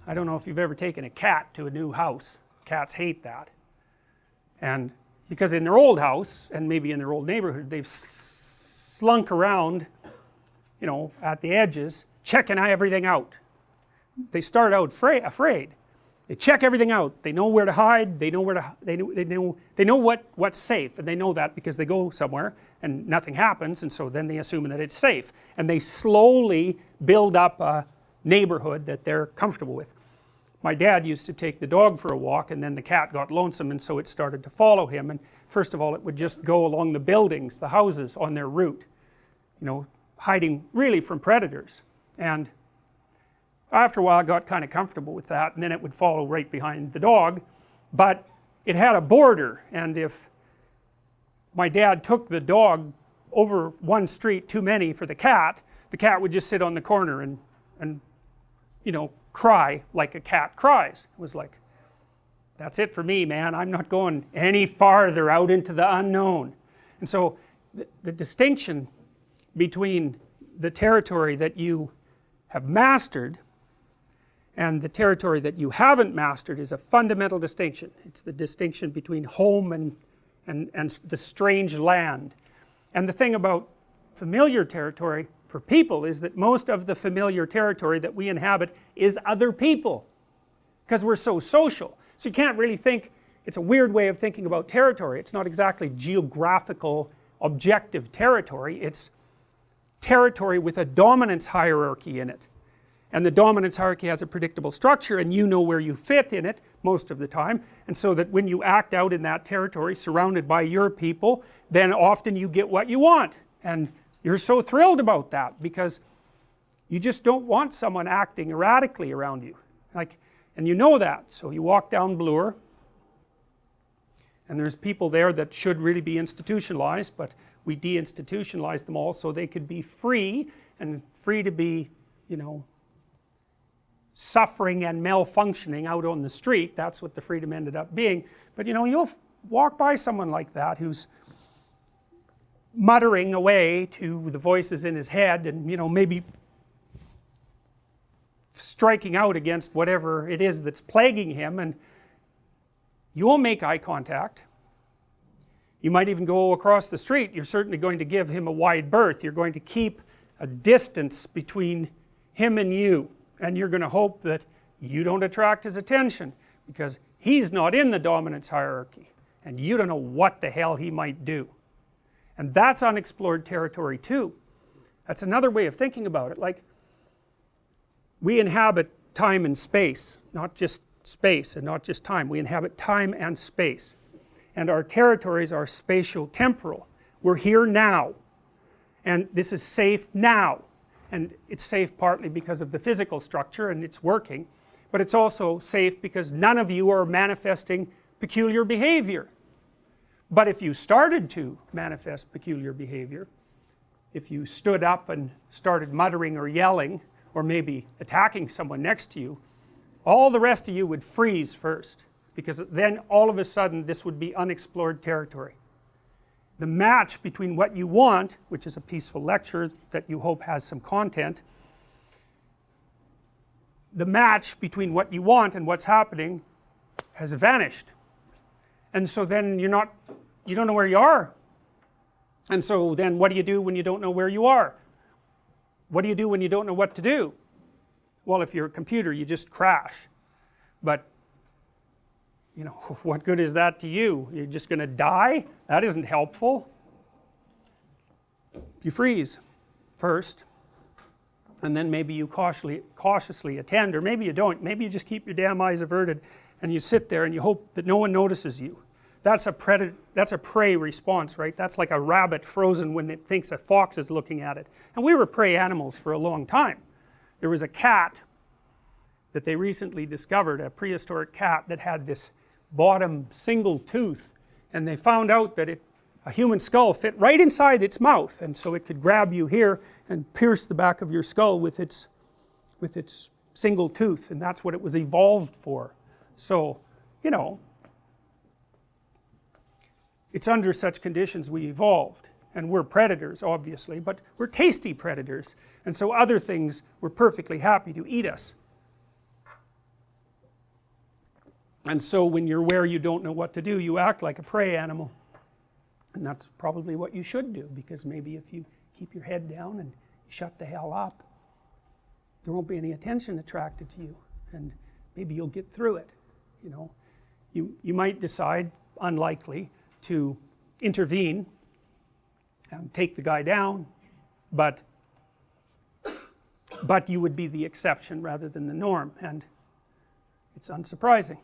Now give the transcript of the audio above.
I don't know if you've ever taken a cat to a new house. Cats hate that. And because in their old house, and maybe in their old neighborhood, they've slunk around, you know, at the edges, checking everything out. They start out afraid. They check everything out. They know where to hide. They know where to. They know what's safe, and they know that because they go somewhere and nothing happens, and so then they assume that it's safe, and they slowly build up a neighborhood that they're comfortable with. My dad used to take the dog for a walk, and then the cat got lonesome, and so it started to follow him. And first of all, it would just go along the buildings, the houses on their route, you know, hiding really from predators. And after a while I got kind of comfortable with that, and then it would follow right behind the dog, but it had a border, and if my dad took the dog over one street too many for the cat would just sit on the corner and you know, cry like a cat cries. It was like, that's it for me, man, I'm not going any farther out into the unknown. And so the distinction between the territory that you have mastered and the territory that you haven't mastered is a fundamental distinction. It's the distinction between home and the strange land. And the thing about familiar territory for people is that most of the familiar territory that we inhabit is other people, because we're so social. So you can't really think, it's a weird way of thinking about territory. It's not exactly geographical objective territory, it's territory with a dominance hierarchy in it. And the dominance hierarchy has a predictable structure, and you know where you fit in it most of the time, and so that when you act out in that territory surrounded by your people, then often you get what you want, and you're so thrilled about that because you just don't want someone acting erratically around you, like, and you know that. So you walk down Bloor, and there's people there that should really be institutionalized, but we deinstitutionalized them all so they could be free, and free to be, you know, suffering and malfunctioning out on the street. That's what the freedom ended up being. But you know, you'll walk by someone like that who's muttering away to the voices in his head, and you know, maybe striking out against whatever it is that's plaguing him, and you won't make eye contact. You might even go across the street. You're certainly going to give him a wide berth. You're going to keep a distance between him and you, and you're going to hope that you don't attract his attention because he's not in the dominance hierarchy, and you don't know what the hell he might do. And that's unexplored territory too. That's another way of thinking about it. Like, we inhabit time and space, not just space and not just time. We inhabit time and space, and our territories are spatial temporal. We're here now, and this is safe now, and it's safe partly because of the physical structure and it's working, but it's also safe because none of you are manifesting peculiar behavior. But if you started to manifest peculiar behavior, if you stood up and started muttering or yelling or maybe attacking someone next to you, all the rest of you would freeze first, because then all of a sudden this would be unexplored territory. The match between what you want, which is a peaceful lecture that you hope has some content, the match between what you want and what's happening has vanished. And so then you don't know where you are. And so then what do you do when you don't know where you are? What do you do when you don't know what to do? Well, if you're a computer, you just crash. But you know, what good is that to you? You're just going to die? That isn't helpful. You freeze first, and then maybe you cautiously attend, or maybe you don't. Maybe you just keep your damn eyes averted and you sit there and you hope that no one notices you. That's a prey response, right? That's like a rabbit frozen when it thinks a fox is looking at it. And we were prey animals for a long time. There was a cat that they recently discovered, a prehistoric cat that had this bottom single tooth, and they found out that a human skull fit right inside its mouth, and so it could grab you here and pierce the back of your skull with its single tooth, and that's what it was evolved for. So, you know, it's under such conditions we evolved, and we're predators obviously, but we're tasty predators, and so other things were perfectly happy to eat us. And so when you're where you don't know what to do, you act like a prey animal. And that's probably what you should do, because maybe if you keep your head down and shut the hell up, there won't be any attention attracted to you, and maybe you'll get through it. You know, you might decide, unlikely, to intervene and take the guy down, but you would be the exception rather than the norm, and it's unsurprising.